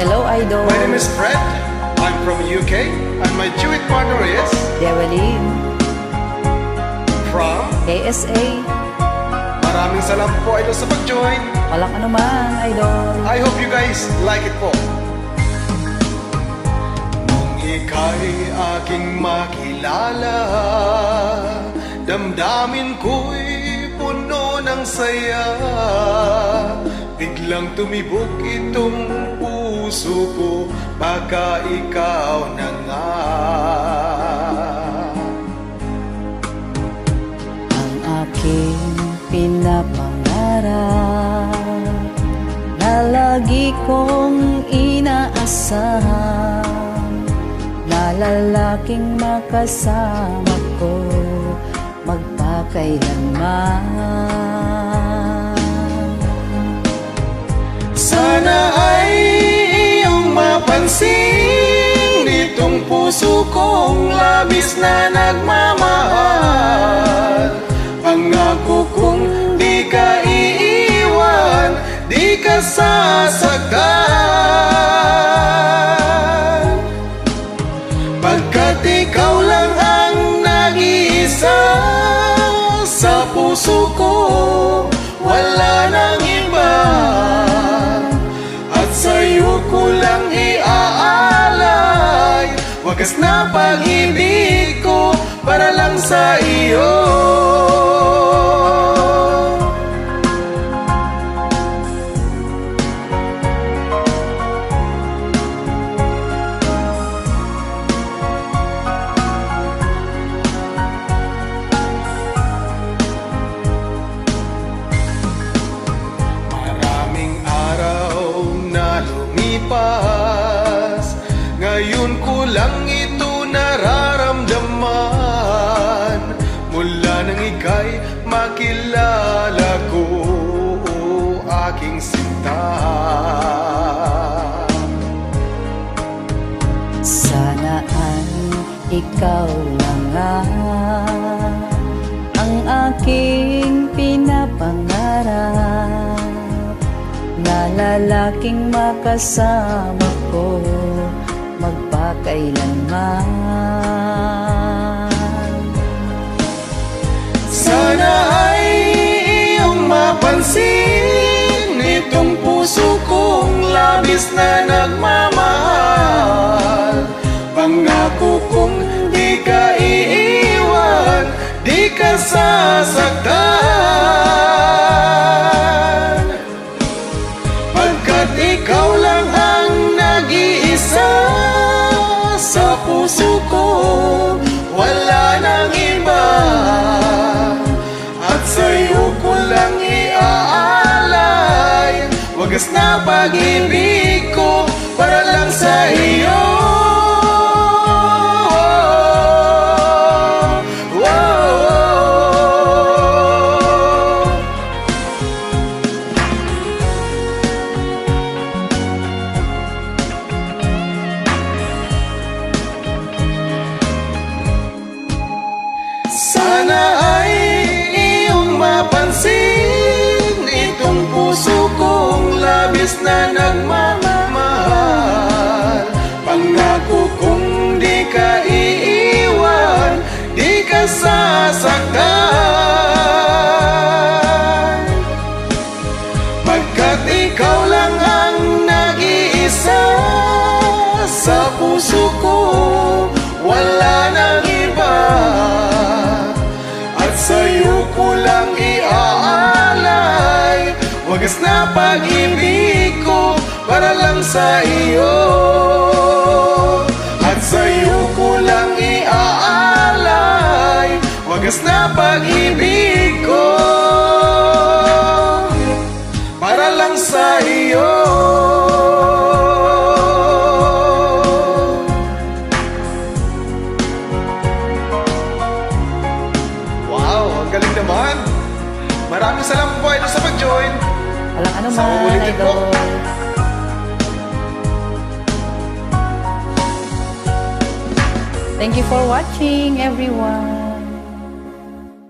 Hello, Idol. My name is Fred. I'm from UK and my duet partner is Dewelin. from KSA. Maraming salamat po idol sa pag-join. Walang anuman, Idol. I hope you guys like it po. Nung ika'y aking makilala, damdamin ko'y puno ng saya. Biglang tumibok itong puso ko, baka ikaw na nga. Ang aking pinapangarap na lagi kong inaasahan, na lalaking makasama ko magpakailanman. Sana ay iyong mapansin itong puso kong labis na nagmamahal. Pangako kong di ka iiwan, di ka sasaktan. Pagkat ikaw lang ang nag-iisa sa puso ko, wala nang iba. At sa'yo ko lang iaalay wagas na pag-ibig ko para lang sa iyo. Ngayon ko lang ito nararamdaman, mula nang ika'y makilala ko, o aking sinta. Sana ay ikaw lang ang aking pinapangarap, na lalaking makasama ko magpakailanman. Sana ay iyong mapansin itong puso kong labis na nagmamahal. Pangako kong di ka iiwan, di ka sasaktan. Pagkat ikaw lang ang nag-iisa sa puso ko, wala nang iba. At sa'yo ko lang iaalay wagas na pag-ibig ko para lang sa iyo. Sana ay iyong mapansin itong puso kong labis na nagmamahal. Pangako kong di ka iiwan, di ka sasaktan. Pagkat ikaw lang ang nag-iisa sa puso ko, wala nang iba. Sa'yo ko lang iaalay wagas na pag-ibig ko para lang sa iyo. At sa'yo ko lang iaalay wagas na pag-ibig ko para lang sa iyo. Galing naman. Maraming salamat po idol sa pag-join. Walang anuman, Sa uulitin po. Idol. Thank you for watching, everyone.